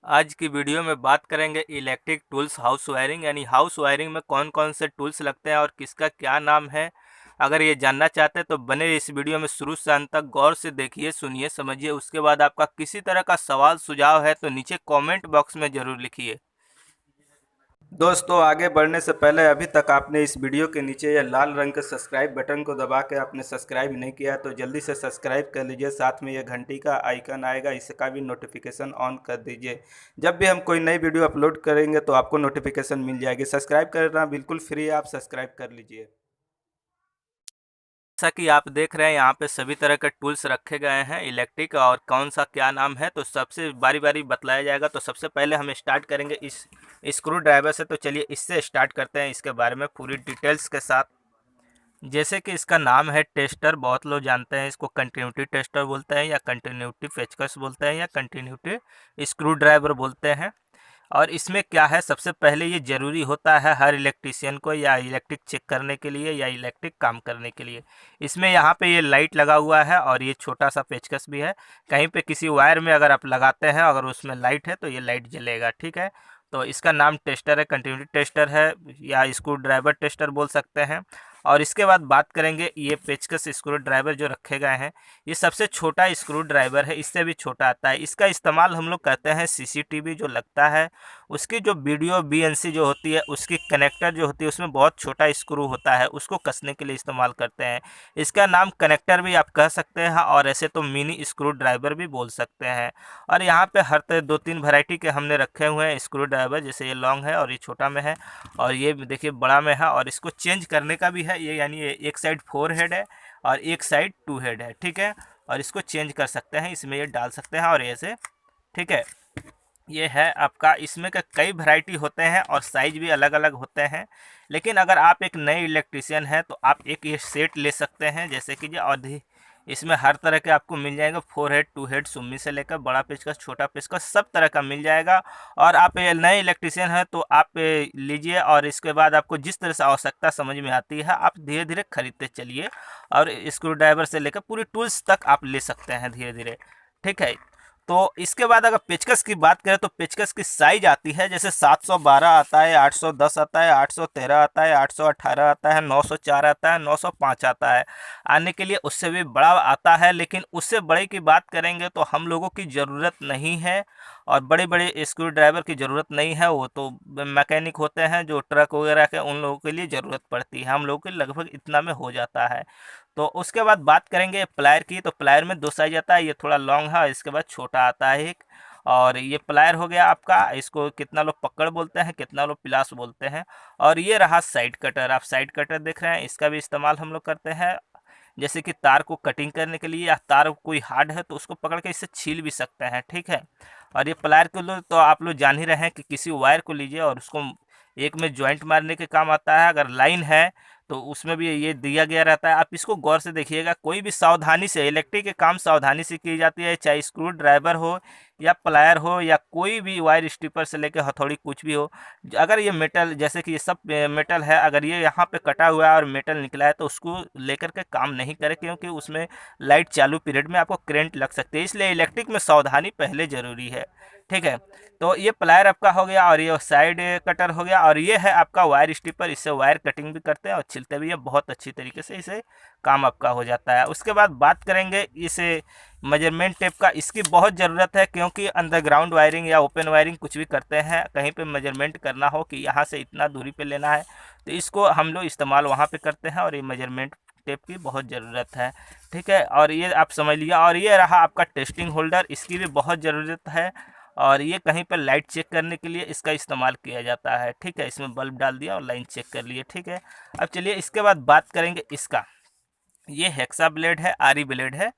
आज की वीडियो में बात करेंगे इलेक्ट्रिक टूल्स हाउस वायरिंग यानी हाउस वायरिंग में कौन कौन से टूल्स लगते हैं और किसका क्या नाम है। अगर ये जानना चाहते हैं तो बने इस वीडियो में शुरू से अंत तक गौर से देखिए, सुनिए, समझिए। उसके बाद आपका किसी तरह का सवाल सुझाव है तो नीचे कमेंट बॉक्स में ज़रूर लिखिए। दोस्तों, आगे बढ़ने से पहले अभी तक आपने इस वीडियो के नीचे ये लाल रंग के सब्सक्राइब बटन को दबा के आपने सब्सक्राइब नहीं किया तो जल्दी से सब्सक्राइब कर लीजिए। साथ में ये घंटी का आइकन आएगा, इसका भी नोटिफिकेशन ऑन कर दीजिए। जब भी हम कोई नई वीडियो अपलोड करेंगे तो आपको नोटिफिकेशन मिल जाएगी। सब्सक्राइब करना बिल्कुल फ्री है, आप सब्सक्राइब कर लीजिए। जैसा कि आप देख रहे हैं यहाँ पे सभी तरह के टूल्स रखे गए हैं इलेक्ट्रिक, और कौन सा क्या नाम है तो सबसे बारी बारी बतलाया जाएगा। तो सबसे पहले हम स्टार्ट करेंगे इस स्क्रू ड्राइवर से। तो चलिए इससे स्टार्ट करते हैं, इसके बारे में पूरी डिटेल्स के साथ। जैसे कि इसका नाम है टेस्टर, बहुत लोग जानते हैं इसको कंटिन्यूटी टेस्टर बोलते हैं या कंटिन्यूटी पेचकस बोलते हैं या कंटिन्यूटी स्क्रू ड्राइवर बोलते हैं। और इसमें क्या है, सबसे पहले ये ज़रूरी होता है हर इलेक्ट्रिशियन को या इलेक्ट्रिक चेक करने के लिए या इलेक्ट्रिक काम करने के लिए। इसमें यहाँ पे ये लाइट लगा हुआ है और ये छोटा सा पेचकस भी है। कहीं पे किसी वायर में अगर आप लगाते हैं, अगर उसमें लाइट है तो ये लाइट जलेगा, ठीक है। तो इसका नाम टेस्टर है, कंटिन्यूटी टेस्टर है या स्क्रू ड्राइवर टेस्टर बोल सकते हैं। और इसके बाद बात करेंगे ये पेचकस स्क्रू ड्राइवर जो रखे गए हैं, ये सबसे छोटा स्क्रू ड्राइवर है, इससे भी छोटा आता है। इसका इस्तेमाल हम लोग करते हैं सीसीटीवी जो लगता है उसकी जो वीडियो बीएनसी जो होती है उसकी कनेक्टर जो होती है उसमें बहुत छोटा स्क्रू होता है, उसको कसने के लिए इस्तेमाल करते हैं। इसका नाम कनेक्टर भी आप कह सकते हैं और ऐसे तो मिनी स्क्रू ड्राइवर भी बोल सकते हैं। और यहाँ पे हर तरह दो तीन वैरायटी के हमने रखे हुए हैं स्क्रू ड्राइवर, जैसे ये लॉन्ग है और ये छोटा में है और ये देखिए बड़ा में है। और इसको चेंज करने का भी है, ये यानी ये एक साइड 4 हेड है और एक साइड 2 हेड है, ठीक है। और इसको चेंज कर सकते हैं, इसमें ये डाल सकते हैं और ऐसे, ठीक है। ये है आपका, इसमें का कई वैरायटी होते हैं और साइज भी अलग अलग होते हैं। लेकिन अगर आप एक नए इलेक्ट्रिशियन हैं तो आप एक ये सेट ले सकते हैं, जैसे कि ये और इसमें हर तरह के आपको मिल जाएगा, 4 हेड 2 हेड सुम्मी से लेकर बड़ा पेचकस छोटा पेचकस सब तरह का मिल जाएगा। और आप ये नए इलेक्ट्रिशियन हैं तो आप लीजिए और इसके बाद आपको जिस तरह से आवश्यकता समझ में आती है आप धीरे धीरे खरीदते चलिए। और स्क्रू ड्राइवर से लेकर पूरी टूल्स तक आप ले सकते हैं धीरे धीरे, ठीक है। तो इसके बाद अगर पेचकस की बात करें तो पेचकस की साइज आती है, जैसे 712 आता है, 810 आता है, 813 आता है, 818 आता है, 904 आता है, 905 आता है। आने के लिए उससे भी बड़ा आता है, लेकिन उससे बड़े की बात करेंगे तो हम लोगों की ज़रूरत नहीं है और बड़े बड़े स्क्रू ड्राइवर की ज़रूरत नहीं है। वो तो मैकेनिक होते हैं जो ट्रक वगैरह के, उन लोगों के लिए ज़रूरत पड़ती है। हम लोगों के लगभग इतना में हो जाता है। तो उसके बाद बात करेंगे प्लायर की, तो प्लायर में दो साइज आता है, ये थोड़ा लॉन्ग है, इसके बाद छोटा आता है एक। और ये प्लायर हो गया आपका, इसको कितना लोग पकड़ बोलते हैं, कितना लोग पिलास बोलते हैं। और ये रहा साइड कटर, आप साइड कटर देख रहे हैं, इसका भी इस्तेमाल हम लोग करते हैं जैसे कि तार को कटिंग करने के लिए, या तार कोई हार्ड है तो उसको पकड़ के इससे छील भी सकते हैं, ठीक है। और ये प्लायर को लो तो आप लोग जान ही रहे हैं कि किसी वायर को लीजिए और उसको एक में जॉइंट मारने के काम आता है। अगर लाइन है तो उसमें भी ये दिया गया रहता है। आप इसको गौर से देखिएगा, कोई भी सावधानी से, इलेक्ट्रिक के काम सावधानी से की जाती है, चाहे स्क्रू ड्राइवर हो या प्लायर हो या कोई भी वायर स्ट्रिपर से लेकर हथौड़ी कुछ भी हो। अगर ये मेटल, जैसे कि ये सब मेटल है, अगर ये यहाँ पे कटा हुआ है और मेटल निकला है तो उसको लेकर के काम नहीं करे, क्योंकि उसमें लाइट चालू पीरियड में आपको करंट लग सकती है। इसलिए इलेक्ट्रिक में सावधानी पहले ज़रूरी है, ठीक है। तो ये प्लायर आपका हो गया और ये साइड कटर हो गया। और ये है आपका वायर स्ट्रिपर, इससे वायर कटिंग भी करते हैं और छिलते भी है, बहुत अच्छी तरीके से इसे काम आपका हो जाता है। उसके बाद बात करेंगे इस मेजरमेंट टेप का, इसकी बहुत ज़रूरत है क्योंकि अंडरग्राउंड वायरिंग या ओपन वायरिंग कुछ भी करते हैं, कहीं पे मेजरमेंट करना हो कि यहाँ से इतना दूरी पे लेना है तो इसको हम लोग इस्तेमाल वहाँ पे करते हैं और ये मेजरमेंट टेप की बहुत ज़रूरत है, ठीक है। और ये आप समझ लिया। और ये रहा आपका टेस्टिंग होल्डर, इसकी भी बहुत ज़रूरत है और ये कहीं पर लाइट चेक करने के लिए इसका इस्तेमाल किया जाता है, ठीक है। इसमें बल्ब डाल दिया और लाइन चेक कर लिए, ठीक है। अब चलिए इसके बाद बात करेंगे इसका, ये हेक्सा ब्लेड है, आरी ब्लेड है,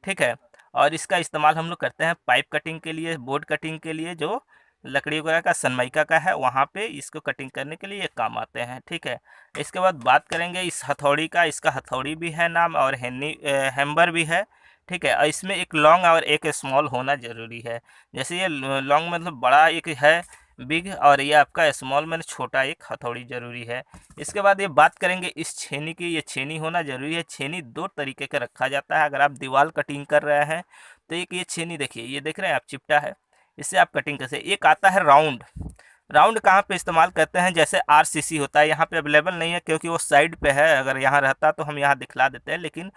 ठीक है। और इसका इस्तेमाल हम लोग करते हैं पाइप कटिंग के लिए, बोर्ड कटिंग के लिए, जो लकड़ी वगैरह का सनमाइका का है वहाँ पे इसको कटिंग करने के लिए ये काम आते हैं, ठीक है। इसके बाद बात करेंगे इस हथौड़ी का, इसका हथौड़ी भी है नाम और हैम्बर भी है, ठीक है। और इसमें एक लॉन्ग और एक स्मॉल होना ज़रूरी है। जैसे ये लॉन्ग मतलब बड़ा एक है बिग, और ये आपका स्मॉल में छोटा एक हथौड़ी ज़रूरी है। इसके बाद ये बात करेंगे इस छेनी की, ये छेनी होना ज़रूरी है। छेनी दो तरीके का रखा जाता है। अगर आप दीवार कटिंग कर रहे हैं तो एक ये छेनी देखिए, ये देख रहे हैं आप चिपटा है, इससे आप कटिंग कैसे। एक आता है राउंड। राउंड कहाँ पे इस्तेमाल करते हैं, जैसे आरसीसी होता है, यहाँ पे अवेलेबल नहीं है क्योंकि वो साइड पे है, अगर यहाँ रहता तो हम यहाँ दिखला देते हैं, लेकिन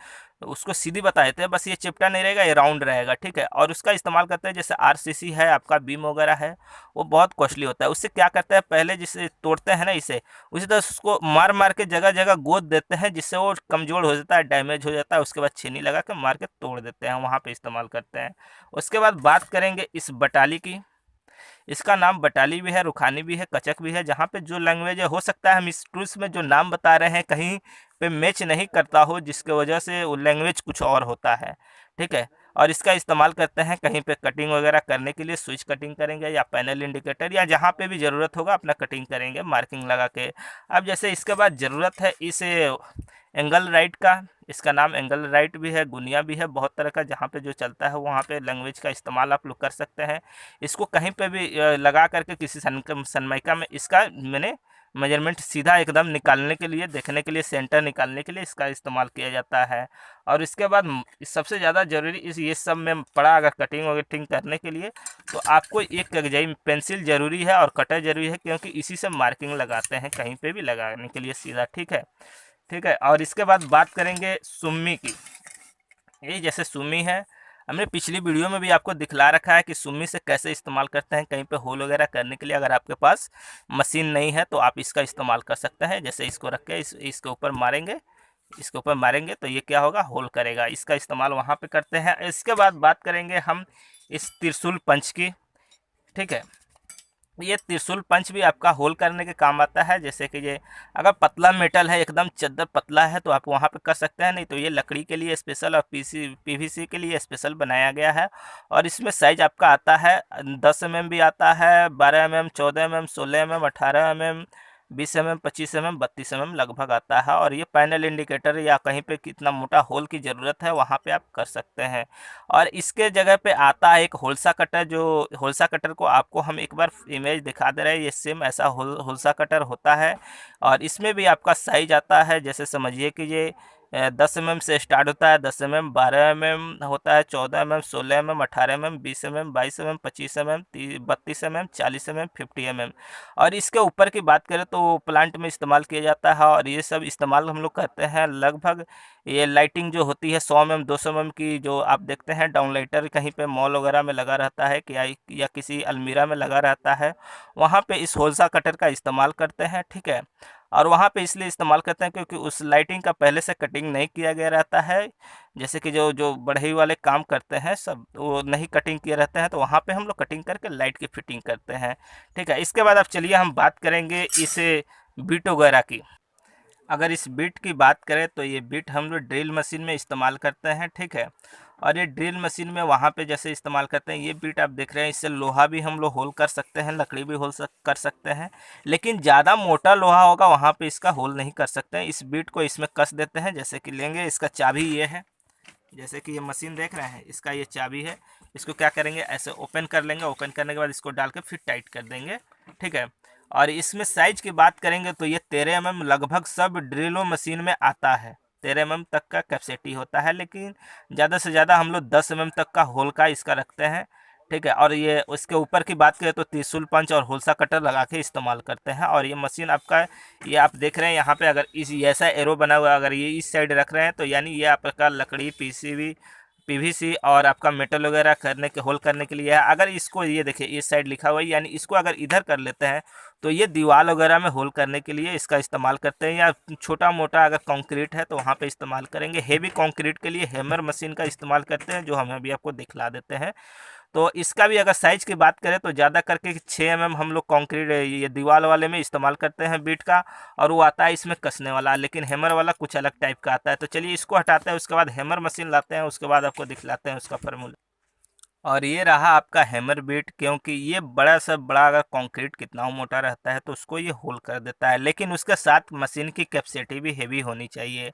उसको सीधी बता देते हैं, बस ये चिपटा नहीं रहेगा, ये राउंड रहेगा, ठीक है। और उसका इस्तेमाल करते हैं, जैसे आरसीसी है आपका, बीम वगैरह है, वो बहुत कॉस्टली होता है। उससे क्या करते हैं, पहले जिसे तोड़ते हैं ना इसे, उसी तरह उसको मार मार के जगह जगह गोद देते हैं, जिससे वो कमज़ोर हो जाता है, डैमेज हो जाता है, उसके बाद छेनी लगा के मार के तोड़ देते हैं, वहाँ पे इस्तेमाल करते हैं। उसके बाद बात करेंगे इस बटाली की। इसका नाम बटाली भी है, रुखानी भी है, कचक भी है। जहाँ पे जो लैंग्वेज है, हो सकता है हम इस टूल्स में जो नाम बता रहे हैं कहीं पे मैच नहीं करता हो, जिसके वजह से वो लैंग्वेज कुछ और होता है, ठीक है। और इसका इस्तेमाल करते हैं कहीं पे कटिंग वगैरह करने के लिए, स्विच कटिंग करेंगे या पैनल इंडिकेटर, या जहाँ पे भी ज़रूरत होगा अपना कटिंग करेंगे मार्किंग लगा के। अब जैसे इसके बाद ज़रूरत है इस एंगल राइट का। इसका नाम एंगल राइट भी है, गुनिया भी है, बहुत तरह का जहाँ पे जो चलता है वहाँ पे लैंग्वेज का इस्तेमाल आप लोग कर सकते हैं। इसको कहीं पे भी लगा करके किसी सनमाइका में इसका मैंने मेजरमेंट सीधा एकदम निकालने के लिए, देखने के लिए, सेंटर निकालने के लिए इसका इस्तेमाल किया जाता है। और इसके बाद सबसे ज़्यादा ज़रूरी इस ये सब में पड़ा, अगर कटिंग वगैटिंग करने के लिए तो आपको एक कगजाई पेंसिल ज़रूरी है और कटर ज़रूरी है, क्योंकि इसी से मार्किंग लगाते हैं कहीं पे भी लगाने के लिए सीधा, ठीक है। ठीक है, और इसके बाद बात करेंगे सुम्मी की। ये जैसे सुम्मी है, हमने पिछली वीडियो में भी आपको दिखला रखा है कि सुम्मी से कैसे इस्तेमाल करते हैं कहीं पे होल वगैरह करने के लिए। अगर आपके पास मशीन नहीं है तो आप इसका इस्तेमाल कर सकते हैं। जैसे इसको रख के इसके ऊपर मारेंगे, इसके ऊपर मारेंगे तो ये क्या होगा, होल करेगा। इसका इस्तेमाल वहाँ पे करते हैं। इसके बाद बात करेंगे हम इस त्रिशूल पंच की, ठीक है। ये त्रिशूल पंच भी आपका होल करने के काम आता है। जैसे कि ये अगर पतला मेटल है, एकदम चद्दर पतला है, तो आप वहाँ पे कर सकते हैं, नहीं तो ये लकड़ी के लिए स्पेशल और पीवीसी के लिए स्पेशल बनाया गया है। और इसमें साइज आपका आता है 10 mm भी आता है, 12 mm, 14 mm, 16 mm, 18 mm, 20 mm, 25 mm, 32 mm लगभग आता है। और ये पैनल इंडिकेटर या कहीं पे कितना मोटा होल की ज़रूरत है वहाँ पे आप कर सकते हैं। और इसके जगह पे आता है एक होलसा कटर, जो होलसा कटर को आपको हम एक बार इमेज दिखा दे रहे हैं, ये सेम ऐसा होलसा कटर होता है। और इसमें भी आपका साइज आता है, जैसे समझिए कि ये 10 mm से स्टार्ट होता है, 10 mm, 12 mm होता है, 14 mm, 16 mm, 18 mm, 20 mm, 22 mm, 25 mm, 32 mm, 40 mm, 50 mm। और इसके ऊपर की बात करें तो प्लांट में इस्तेमाल किया जाता है। और ये सब इस्तेमाल हम लोग करते हैं लगभग, ये लाइटिंग जो होती है 100 mm, 200 mm की, जो आप देखते हैं डाउनलाइटर कहीं पे मॉल वगैरह में लगा रहता है कि या किसी अलमीरा में लगा रहता है, वहाँ पे इस होलसा कटर का इस्तेमाल करते हैं, ठीक है। और वहाँ पे इसलिए इस्तेमाल करते हैं क्योंकि उस लाइटिंग का पहले से कटिंग नहीं किया गया रहता है। जैसे कि जो जो बढ़ई वाले काम करते हैं सब, वो नहीं कटिंग किए रहते हैं, तो वहाँ पे हम लोग कटिंग करके लाइट की फिटिंग करते हैं, ठीक है। इसके बाद अब चलिए हम बात करेंगे इस बीट वगैरह की। अगर इस बिट की बात करें तो ये बिट हम लोग ड्रिल मशीन में इस्तेमाल करते हैं, ठीक है। और ये ड्रिल मशीन में वहाँ पे जैसे इस्तेमाल करते हैं, ये बिट आप देख रहे हैं, इससे लोहा भी हम लोग होल कर सकते हैं, लकड़ी भी कर सकते हैं। लेकिन ज़्यादा मोटा लोहा होगा वहाँ पे इसका होल नहीं कर सकते हैं। इस बिट को इसमें कस देते हैं, जैसे कि लेंगे, इसका चाबी ये है, जैसे कि ये मशीन देख रहे हैं, इसका ये चाबी है। इसको क्या करेंगे, ऐसे ओपन कर लेंगे, ओपन करने के बाद इसको डाल के फिर टाइट कर देंगे, ठीक है। और इसमें साइज की बात करेंगे तो ये 13 mm लगभग सब ड्रिलो मशीन में आता है। 13 mm तक का कैपेसिटी होता है, लेकिन ज़्यादा से ज़्यादा हम लोग 10 mm तक का होल का इसका रखते हैं, ठीक है। और ये उसके ऊपर की बात करें तो त्रिशूल पंच और होलसा कटर लगा के इस्तेमाल करते हैं। और ये मशीन आपका, ये आप देख रहे हैं यहाँ पे, अगर इस ऐसा एरो बना हुआ है, अगर ये इस साइड रख रहे हैं तो यानी ये आपका लकड़ी, पीसीबी, पीवीसी और आपका मेटल वगैरह करने के होल करने के लिए है। अगर इसको, ये देखिए इस साइड लिखा हुआ है, यानी इसको अगर इधर कर लेते हैं तो ये दीवार वगैरह में होल करने के लिए इसका इस्तेमाल करते हैं। या छोटा मोटा अगर कंक्रीट है तो वहाँ पे इस्तेमाल करेंगे। हेवी कंक्रीट के लिए हैमर मशीन का इस्तेमाल करते हैं, जो हम अभी आपको दिखला देते हैं। तो इसका भी अगर साइज की बात करें तो ज़्यादा करके 6 mm हम लोग कंक्रीट ये दीवार वाले में इस्तेमाल करते हैं बीट का। और वो आता है इसमें कसने वाला, लेकिन हैमर वाला कुछ अलग टाइप का आता है। तो चलिए इसको हटाते हैं, उसके बाद हैमर मशीन लाते हैं, उसके बाद आपको दिखलाते हैं उसका फार्मूला। और ये रहा आपका हैमर बीट, क्योंकि ये बड़ा सा बड़ा, अगर कंक्रीट कितना मोटा रहता है तो उसको ये होल कर देता है, लेकिन उसके साथ मशीन की कैपेसिटी भी हेवी होनी चाहिए।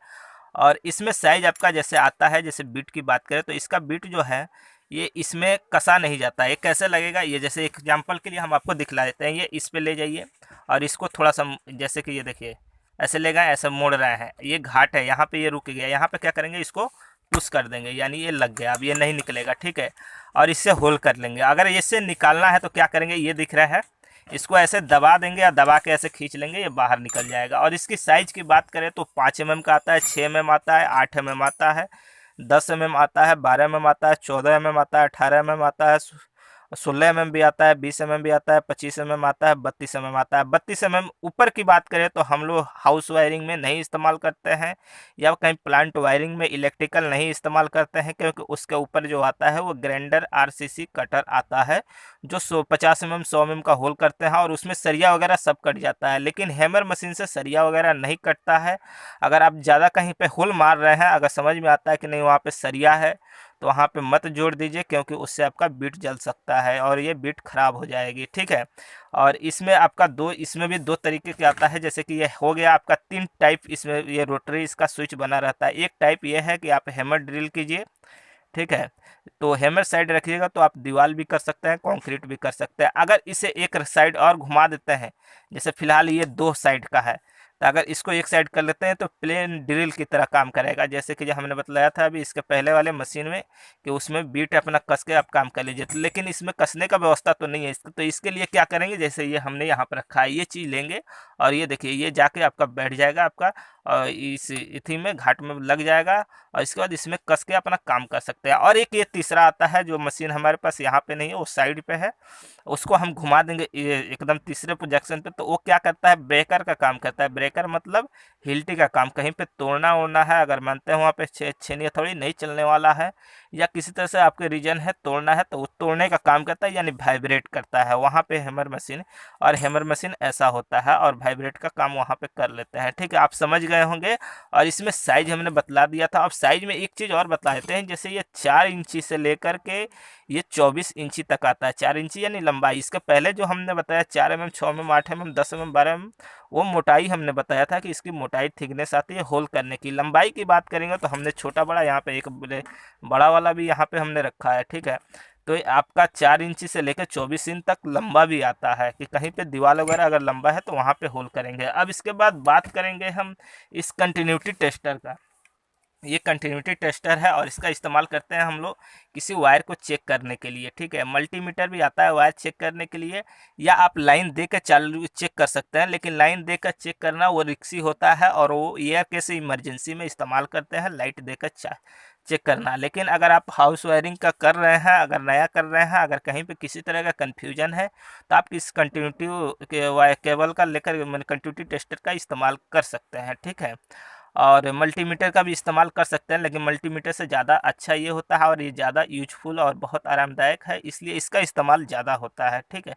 और इसमें साइज आपका जैसे आता है, जैसे बीट की बात करें तो इसका बीट जो है ये इसमें कसा नहीं जाता है। ये कैसे लगेगा, ये जैसे एग्जांपल के लिए हम आपको दिखला देते हैं। ये इस पे ले जाइए और इसको थोड़ा सा, जैसे कि ये देखिए ऐसे ले गए, ऐसे मोड़ रहे हैं, ये घाट है, यहाँ पे ये रुक गया, यहाँ पे क्या करेंगे, इसको पुश कर देंगे, यानी ये लग गया, अब ये नहीं निकलेगा, ठीक है। और इससे होल कर लेंगे। अगर इससे निकालना है तो क्या करेंगे, ये दिख रहा है, इसको ऐसे दबा देंगे या दबा के ऐसे खींच लेंगे, ये बाहर निकल जाएगा। और इसकी साइज़ की बात करें तो 5 mm का आता है, 6 mm आता है, 8 mm आता है, 10 mm आता है, 12 mm आता है, 14 mm आता है, 18 mm आता है, 16 mm भी आता है, 20 mm भी आता है, 25 mm आता है, 32 mm आता है। 32 mm ऊपर की बात करें तो हम लोग हाउस वायरिंग में नहीं इस्तेमाल करते हैं, या कहीं प्लांट वायरिंग में इलेक्ट्रिकल नहीं इस्तेमाल करते हैं, क्योंकि उसके ऊपर जो आता है वो ग्राइंडर आरसीसी कटर आता है, जो 50 mm 100 mm का होल करते हैं, और उसमें सरिया वगैरह सब कट जाता है। लेकिन हैमर मशीन से सरिया वगैरह नहीं कटता है। अगर आप ज़्यादा कहीं पे होल मार रहे हैं, अगर समझ में आता है कि नहीं वहाँ पे सरिया है, तो वहाँ पे मत जोड़ दीजिए, क्योंकि उससे आपका बीट जल सकता है और ये बीट खराब हो जाएगी, ठीक है। और इसमें आपका इसमें भी दो तरीके के आता है, जैसे कि ये हो गया आपका 3 टाइप, इसमें ये रोटरी इसका स्विच बना रहता है। एक टाइप ये है कि आप हैमर ड्रिल कीजिए, ठीक है, तो हैमर साइड रखिएगा तो आप दीवार भी कर सकते हैं, कंक्रीट भी कर सकते हैं। अगर इसे एक साइड और घुमा देते हैं, जैसे फिलहाल ये 2 साइड का है, तो अगर इसको एक साइड कर लेते हैं तो प्लेन ड्रिल की तरह काम करेगा, जैसे कि जो हमने बतलाया था अभी इसके पहले वाले मशीन में, कि उसमें बीट अपना कस के आप काम कर लीजिए। लेकिन इसमें कसने का व्यवस्था तो नहीं है तो इसके लिए क्या करेंगे, जैसे ये हमने यहाँ पर रखा है, ये चीज़ लेंगे और ये देखिए ये जाके आपका बैठ जाएगा आपका, और इस इथी में घाट में लग जाएगा, और इसके बाद इसमें कस के अपना काम कर सकते हैं। और एक ये तीसरा आता है जो मशीन हमारे पास यहाँ पे नहीं है, वो साइड पे है, उसको हम घुमा देंगे एकदम तीसरे पोजीशन पे, तो वो क्या करता है, ब्रेकर का काम करता है। ब्रेकर मतलब हिल्टी का काम, कहीं पे तोड़ना ओड़ना है, अगर मानते हैं वहाँ पे छेनी थोड़ी नहीं चलने वाला है, या किसी तरह से आपके रीजन है तोड़ना है, तो वो तोड़ने का काम करता है, यानी वाइब्रेट करता है वहाँ पे हैमर मशीन। और हैमर मशीन ऐसा होता है, और वाइब्रेट का काम वहाँ पे कर लेते हैं, ठीक है, आप समझ गए होंगे। और इसमें साइज हमने बतला दिया था। अब साइज में एक चीज़ और बता देते हैं, जैसे ये 4 इंची से लेकर के ये 24 इंची तक आता है। 4 इंची यानी लंबाई। इसके पहले जो हमने बताया 4 mm, 6 mm, 8 mm, 10 mm, 12 mm, वो मोटाई हमने बताया था कि इसकी मोटाई थिकनेस आती है होल करने की। लंबाई की बात करेंगे तो हमने छोटा बड़ा यहाँ पे एक बड़ा वाला भी यहाँ पे हमने रखा है, ठीक है। तो ये आपका 4 इंची से लेकर 24 इंच तक लंबा भी आता है, कि कहीं पे दीवार वगैरह अगर लंबा है तो वहाँ पे होल करेंगे। अब इसके बाद बात करेंगे हम इस कंटिन्यूटी टेस्टर का। ये कंटिन्यूटी टेस्टर है, और इसका इस्तेमाल करते हैं हम लोग किसी वायर को चेक करने के लिए, ठीक है। मल्टीमीटर भी आता है वायर चेक करने के लिए, या आप लाइन देकर चालू चेक कर सकते हैं, लेकिन लाइन देकर चेक करना वो रिक्सी होता है, और वो एयर कैसे इमरजेंसी में इस्तेमाल करते हैं लाइट देकर चेक करना। लेकिन अगर आप हाउस वायरिंग का कर रहे हैं, अगर नया कर रहे हैं, अगर कहीं पे किसी तरह का कन्फ्यूजन है, तो आप इस कंटिन्यूटी के केबल का लेकर कंटिन्यूटी टेस्टर का इस्तेमाल कर सकते हैं, ठीक है। और मल्टीमीटर का भी इस्तेमाल कर सकते हैं, लेकिन मल्टीमीटर से ज़्यादा अच्छा ये होता है, और ये ज़्यादा यूजफुल और बहुत आरामदायक है, इसलिए इसका इस्तेमाल ज़्यादा होता है, ठीक है।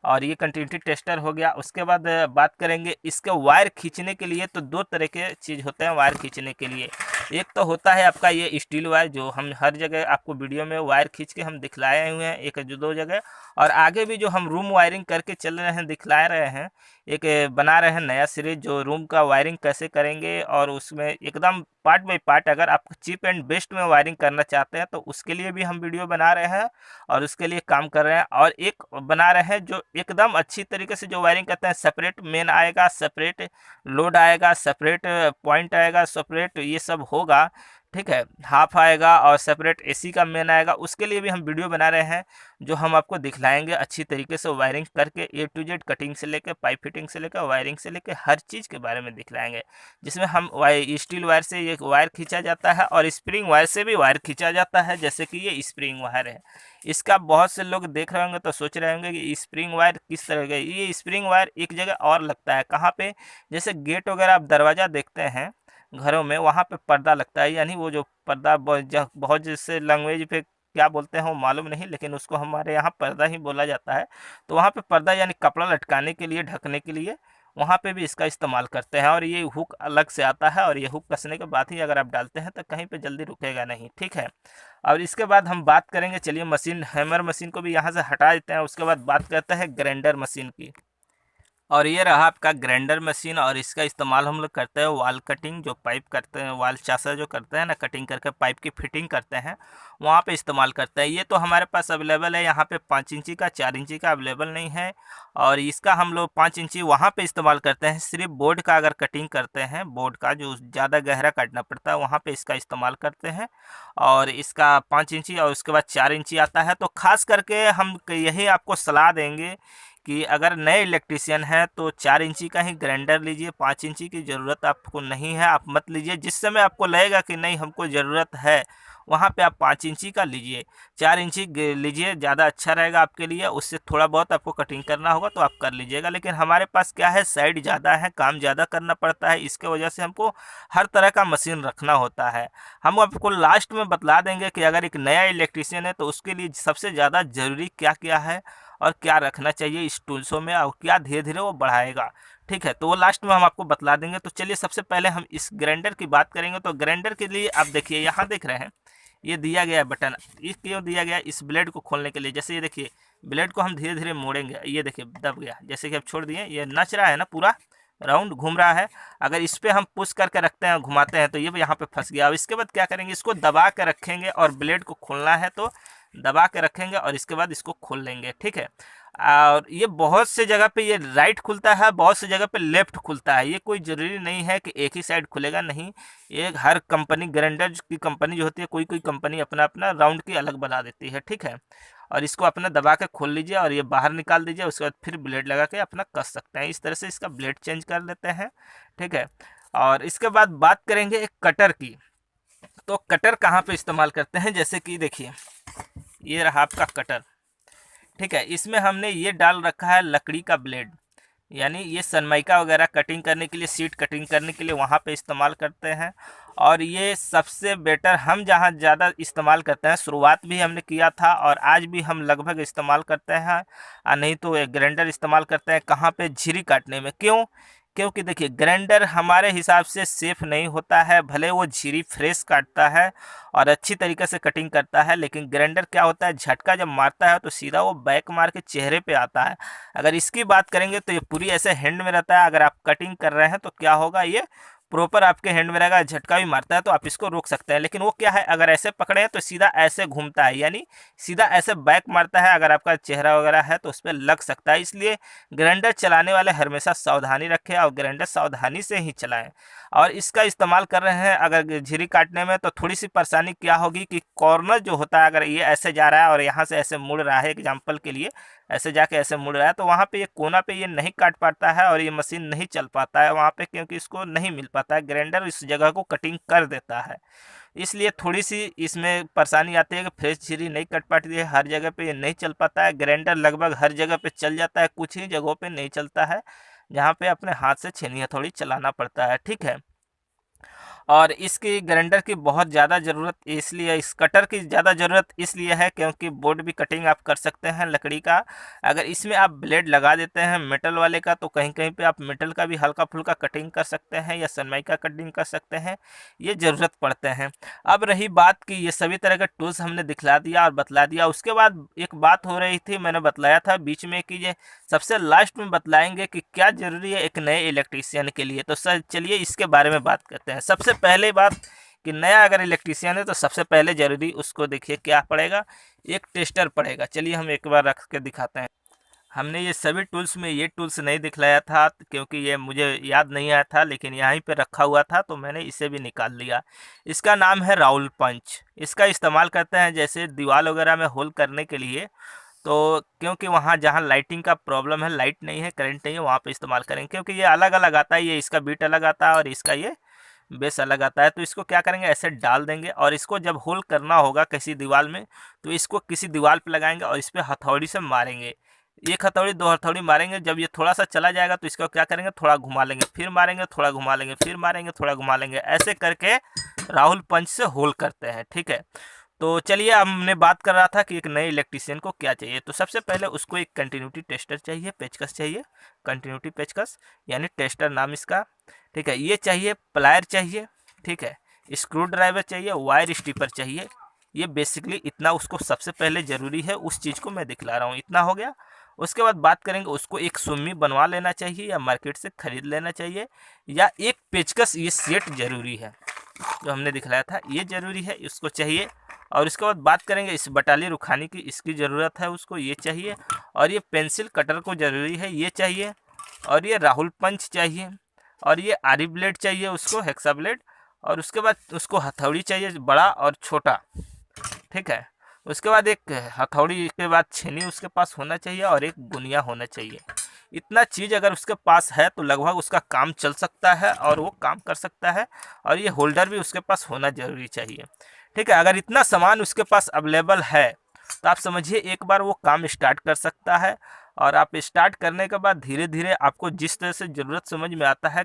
और ये कंटिन्यूटी टेस्टर हो गया। उसके बाद बात करेंगे इसके वायर खींचने के लिए। तो 2 तरह के चीज़ होते हैं वायर खींचने के लिए। एक तो होता है आपका ये स्टील वायर, जो हम हर जगह आपको वीडियो में वायर खींच के हम दिखलाए हुए हैं, एक जो 2 जगह, और आगे भी जो हम रूम वायरिंग करके चल रहे हैं, दिखला रहे हैं, एक बना रहे हैं नया सीरीज, जो रूम का वायरिंग कैसे करेंगे, और उसमें एकदम पार्ट बाय पार्ट, अगर आप चीप एंड बेस्ट में वायरिंग करना चाहते हैं तो उसके लिए भी हम वीडियो बना रहे हैं, और उसके लिए काम कर रहे हैं। और एक बना रहे हैं जो एकदम अच्छी तरीके से जो वायरिंग करते हैं, सेपरेट मेन आएगा, सेपरेट लोड आएगा, सेपरेट पॉइंट आएगा, सेपरेट ये सब होगा, ठीक है, हाफ आएगा, और सेपरेट एसी का मेन आएगा। उसके लिए भी हम वीडियो बना रहे हैं, जो हम आपको दिखलाएंगे अच्छी तरीके से वायरिंग करके, A to Z कटिंग से लेकर पाइप फिटिंग से लेकर वायरिंग से लेकर हर चीज़ के बारे में दिखलाएंगे, जिसमें हम स्टील वायर से ये वायर खींचा जाता है, और स्प्रिंग वायर से भी वायर खींचा जाता है, जैसे कि ये स्प्रिंग वायर है। इसका बहुत से लोग देख रहे होंगे तो सोच रहे होंगे कि स्प्रिंग वायर किस तरह का। ये स्प्रिंग वायर एक जगह और लगता है, कहाँ पे, जैसे गेट वगैरह आप दरवाज़ा देखते हैं घरों में, वहाँ पे पर्दा लगता है, यानी वो जो पर्दा बहुत जैसे लैंग्वेज पे क्या बोलते हैं वो मालूम नहीं, लेकिन उसको हमारे यहाँ पर्दा ही बोला जाता है। तो वहाँ पे पर्दा यानी कपड़ा लटकाने के लिए, ढकने के लिए, वहाँ पे भी इसका इस्तेमाल करते हैं। और ये हुक अलग से आता है, और ये हुक कसने के बाद ही अगर आप डालते हैं तो कहीं पे जल्दी रुकेगा नहीं, ठीक है। और इसके बाद हम बात करेंगे, चलिए मशीन हैमर मशीन को भी यहाँ से हटा देते हैं, उसके बाद बात करते हैं ग्राइंडर मशीन की। और ये रहा आपका ग्राइंडर मशीन, और इसका इस्तेमाल हम लोग करते हैं वाल कटिंग, जो पाइप करते हैं, वाल चासा जो करते हैं ना, कटिंग करके पाइप की फिटिंग करते हैं, वहाँ पे इस्तेमाल करते हैं। ये तो हमारे पास अवेलेबल है यहाँ पे 5 इंची का, 4 इंची का अवेलेबल नहीं है। और इसका हम लोग 5 इंची वहाँ पे इस्तेमाल करते हैं। सिर्फ बोर्ड का अगर कटिंग करते हैं, बोर्ड का जो ज़्यादा गहरा काटना पड़ता है, वहाँ पर इसका इस्तेमाल करते हैं। और इसका 5 इंची और उसके बाद 4 इंची आता है। तो खास करके हम यही आपको सलाह देंगे कि अगर नए इलेक्ट्रीशियन हैं तो 4 इंची का ही ग्राइंडर लीजिए, 5 इंची की ज़रूरत आपको नहीं है, आप मत लीजिए। जिस समय आपको लगेगा कि नहीं हमको ज़रूरत है, वहाँ पे आप 5 इंची का लीजिए। 4 इंची लीजिए, ज़्यादा अच्छा रहेगा आपके लिए। उससे थोड़ा बहुत आपको कटिंग करना होगा तो आप कर लीजिएगा। लेकिन हमारे पास क्या है, साइड ज़्यादा है, काम ज़्यादा करना पड़ता है, इसके वजह से हमको हर तरह का मशीन रखना होता है। हम आपको लास्ट में बतला देंगे कि अगर एक नया इलेक्ट्रीशियन है तो उसके लिए सबसे ज़्यादा ज़रूरी क्या क्या है और क्या रखना चाहिए इस टूल्सों में, और क्या धीरे धीरे वो बढ़ाएगा। ठीक है, तो वो लास्ट में हम आपको बतला देंगे। तो चलिए सबसे पहले हम इस ग्राइंडर की बात करेंगे। तो ग्राइंडर के लिए आप देखिए, यहाँ देख रहे हैं ये दिया गया है बटन। ये क्यों दिया गया है? इस ब्लेड को खोलने के लिए। जैसे ये देखिए, ब्लेड को हम धीरे धीरे मोड़ेंगे, ये देखिए दब गया। जैसे कि अब छोड़ दिए, ये नच रहा है ना, पूरा राउंड घूम रहा है। अगर इस पर हम पुश करके रखते हैं, घुमाते हैं, तो ये यहाँ पे फंस गया। अब इसके बाद क्या करेंगे, इसको दबा के रखेंगे, और ब्लेड को खोलना है तो दबा के रखेंगे, और इसके बाद इसको खोल लेंगे। ठीक है, और ये बहुत से जगह पे ये राइट खुलता है, बहुत से जगह पे लेफ्ट खुलता है। ये कोई ज़रूरी नहीं है कि एक ही साइड खुलेगा, नहीं। ये हर कंपनी, ग्राइंडर की कंपनी जो होती है, कोई कोई कंपनी अपना अपना राउंड की अलग बना देती है। ठीक है, और इसको अपना दबा के खोल लीजिए और ये बाहर निकाल दीजिए। उसके बाद फिर ब्लेड लगा के अपना कस सकते हैं। इस तरह से इसका ब्लेड चेंज कर लेते हैं। ठीक है, और इसके बाद बात करेंगे एक कटर की। तो कटर कहाँ पे इस्तेमाल करते हैं, जैसे कि देखिए ये रहा आपका कटर। ठीक है, इसमें हमने ये डाल रखा है लकड़ी का ब्लेड, यानी ये सनमाइका वगैरह कटिंग करने के लिए, सीट कटिंग करने के लिए वहाँ पे इस्तेमाल करते हैं। और ये सबसे बेटर हम जहाँ ज़्यादा इस्तेमाल करते हैं, शुरुआत भी हमने किया था और आज भी हम लगभग इस्तेमाल करते हैं। नहीं तो एक ग्राइंडर इस्तेमाल करते हैं कहाँ पे, झिरी काटने में। क्यों? क्योंकि देखिए ग्राइंडर हमारे हिसाब से सेफ़ नहीं होता है। भले वो झिरी फ्रेश काटता है और अच्छी तरीके से कटिंग करता है, लेकिन ग्राइंडर क्या होता है, झटका जब मारता है तो सीधा वो बैक मार के चेहरे पे आता है। अगर इसकी बात करेंगे तो ये पूरी ऐसे हैंड में रहता है। अगर आप कटिंग कर रहे हैं तो क्या होगा, ये प्रॉपर आपके हैंड में रहेगा। झटका भी मारता है तो आप इसको रोक सकते हैं, लेकिन वो क्या है, अगर ऐसे पकड़े हैं तो सीधा ऐसे घूमता है, यानी सीधा ऐसे बैक मारता है। अगर आपका चेहरा वगैरह है तो उस पर लग सकता है। इसलिए ग्राइंडर चलाने वाले हमेशा सावधानी रखें और ग्राइंडर सावधानी से ही चलाएं। और इसका इस्तेमाल कर रहे हैं अगर झिरी काटने में, तो थोड़ी सी परेशानी क्या होगी कि कॉर्नर जो होता है, अगर ये ऐसे जा रहा है और यहाँ से ऐसे मुड़ रहा है, एग्जाम्पल के लिए ऐसे जाके ऐसे मुड़ रहा है, तो वहाँ पे ये कोना पे ये नहीं काट पाता है और ये मशीन नहीं चल पाता है वहाँ पे, क्योंकि इसको नहीं मिल पाता है। ग्राइंडर इस जगह को कटिंग कर देता है। इसलिए थोड़ी सी इसमें परेशानी आती है कि फ्रेश झिरी नहीं कट पाती है, हर जगह पे ये नहीं चल पाता है। ग्राइंडर लगभग हर जगह पे चल जाता है, कुछ ही जगहों पे नहीं चलता है, जहाँ पे अपने हाथ से छेनी हथौड़ी चलाना पड़ता है। ठीक है, और इसकी ग्राइंडर की बहुत ज़्यादा ज़रूरत इसलिए, इस कटर की ज़्यादा ज़रूरत इसलिए है क्योंकि बोर्ड भी कटिंग आप कर सकते हैं लकड़ी का। अगर इसमें आप ब्लेड लगा देते हैं मेटल वाले का, तो कहीं कहीं पे आप मेटल का भी हल्का फुल्का कटिंग कर सकते हैं या सनमाइका कटिंग कर सकते हैं, ये ज़रूरत पड़ते हैं। अब रही बात कि ये सभी तरह के टूल्स हमने दिखला दिया और बतला दिया। उसके बाद एक बात हो रही थी, मैंने बतलाया था बीच में कि ये सबसे लास्ट में बतलाएंगे कि क्या ज़रूरी है एक नए इलेक्ट्रीशियन के लिए। तो सर चलिए इसके बारे में बात करते हैं। सबसे पहले बात कि नया अगर इलेक्ट्रीशियन है तो सबसे पहले ज़रूरी उसको देखिए क्या पड़ेगा, एक टेस्टर पड़ेगा। चलिए हम एक बार रख के दिखाते हैं। हमने ये सभी टूल्स में ये टूल्स नहीं दिखलाया था क्योंकि ये मुझे याद नहीं आया था, लेकिन यहीं पे रखा हुआ था तो मैंने इसे भी निकाल लिया। इसका नाम है राउल पंच। इसका इस्तेमाल करते हैं जैसे दीवार वगैरह में होल करने के लिए। तो क्योंकि वहाँ जहाँ लाइटिंग का प्रॉब्लम है, लाइट नहीं है, करंट नहीं है, वहाँ पे इस्तेमाल करेंगे। क्योंकि ये अलग अलग आता है, ये इसका बीट अलग आता है और इसका ये बेस अलग आता है। तो इसको क्या करेंगे, ऐसे डाल देंगे और इसको जब होल करना होगा किसी दीवार में, तो इसको किसी दीवार पे लगाएंगे और इस पर हथौड़ी से मारेंगे। एक हथौड़ी, दो हथौड़ी मारेंगे। जब ये थोड़ा सा चला जाएगा तो इसको क्या करेंगे, थोड़ा घुमा लेंगे, फिर मारेंगे, थोड़ा घुमा लेंगे, फिर मारेंगे, थोड़ा घुमा लेंगे। ऐसे करके राहुल पंच से होल करते हैं। ठीक है, तो चलिए हमने बात कर रहा था कि एक नए इलेक्ट्रीशियन को क्या चाहिए। तो सबसे पहले उसको एक कंटिन्यूटी टेस्टर चाहिए, पेचकस चाहिए, कंटिन्यूटी पेचकस यानी टेस्टर नाम इसका। ठीक है, ये चाहिए, प्लायर चाहिए, ठीक है, स्क्रू ड्राइवर चाहिए, वायर स्टीपर चाहिए। ये बेसिकली इतना उसको सबसे पहले ज़रूरी है, उस चीज़ को मैं दिखला रहा हूँ। इतना हो गया। उसके बाद बात करेंगे उसको एक सुम्मी बनवा लेना चाहिए या मार्केट से ख़रीद लेना चाहिए, या एक पेचकस ये सेट ज़रूरी है जो हमने दिखलाया था, ये ज़रूरी है, इसको चाहिए। और इसके बाद बात करेंगे इस बटाली रुखानी की, इसकी ज़रूरत है उसको, ये चाहिए। और ये पेंसिल कटर को ज़रूरी है, ये चाहिए। और ये राहुल पंच चाहिए, और ये आरी ब्लेड चाहिए उसको, हेक्सा ब्लेड। और उसके बाद उसको हथौड़ी चाहिए बड़ा और छोटा, ठीक है। उसके बाद एक हथौड़ी के बाद छेनी उसके पास होना चाहिए और एक गुनिया होना चाहिए। इतना चीज़ अगर उसके पास है तो लगभग उसका काम चल सकता है और वो काम कर सकता है। और ये होल्डर भी उसके पास होना ज़रूरी चाहिए, ठीक है। अगर इतना सामान उसके पास अवेलेबल है तो आप समझिए एक बार वो काम स्टार्ट कर सकता है। और आप स्टार्ट करने के बाद धीरे धीरे आपको जिस तरह से ज़रूरत समझ में आता है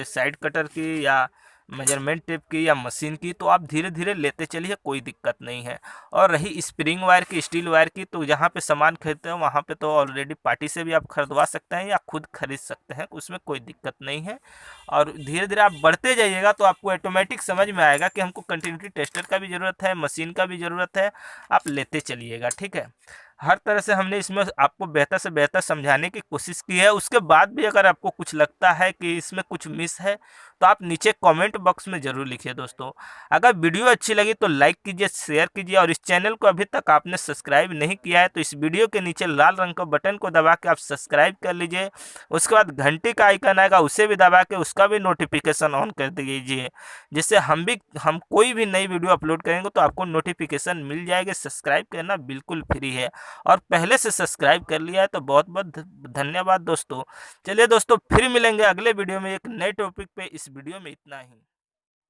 साइड कटर की या मेजरमेंट टेप की या मशीन की, तो आप धीरे धीरे लेते चलिए, कोई दिक्कत नहीं है। और रही स्प्रिंग वायर की, स्टील वायर की, तो जहाँ पे सामान खरीदते हैं वहाँ पे तो ऑलरेडी पार्टी से भी आप खरीदवा सकते हैं या खुद खरीद सकते हैं, उसमें कोई दिक्कत नहीं है। और धीरे धीरे आप बढ़ते जाइएगा तो आपको ऑटोमेटिक समझ में आएगा कि हमको कंटिन्यूटी टेस्टर का भी ज़रूरत है, मशीन का भी ज़रूरत है, आप लेते चलिएगा, ठीक है। हर तरह से हमने इसमें आपको बेहतर से बेहतर समझाने की कोशिश की है। उसके बाद भी अगर आपको कुछ लगता है कि इसमें कुछ मिस है तो आप नीचे कमेंट बॉक्स में ज़रूर लिखिए दोस्तों। अगर वीडियो अच्छी लगी तो लाइक कीजिए, शेयर कीजिए, और इस चैनल को अभी तक आपने सब्सक्राइब नहीं किया है तो इस वीडियो के नीचे लाल रंग का बटन को दबा के आप सब्सक्राइब कर लीजिए। उसके बाद घंटी का आइकन आएगा, उसे भी दबा के उसका भी नोटिफिकेशन ऑन कर दीजिए, जिससे हम कोई भी नई वीडियो अपलोड करेंगे तो आपको नोटिफिकेशन मिल जाएगी। सब्सक्राइब करना बिल्कुल फ्री है, और पहले से सब्सक्राइब कर लिया है तो बहुत बहुत धन्यवाद दोस्तों। चलिए दोस्तों, फिर मिलेंगे अगले वीडियो में एक नए टॉपिक पे। इस वीडियो में इतना ही।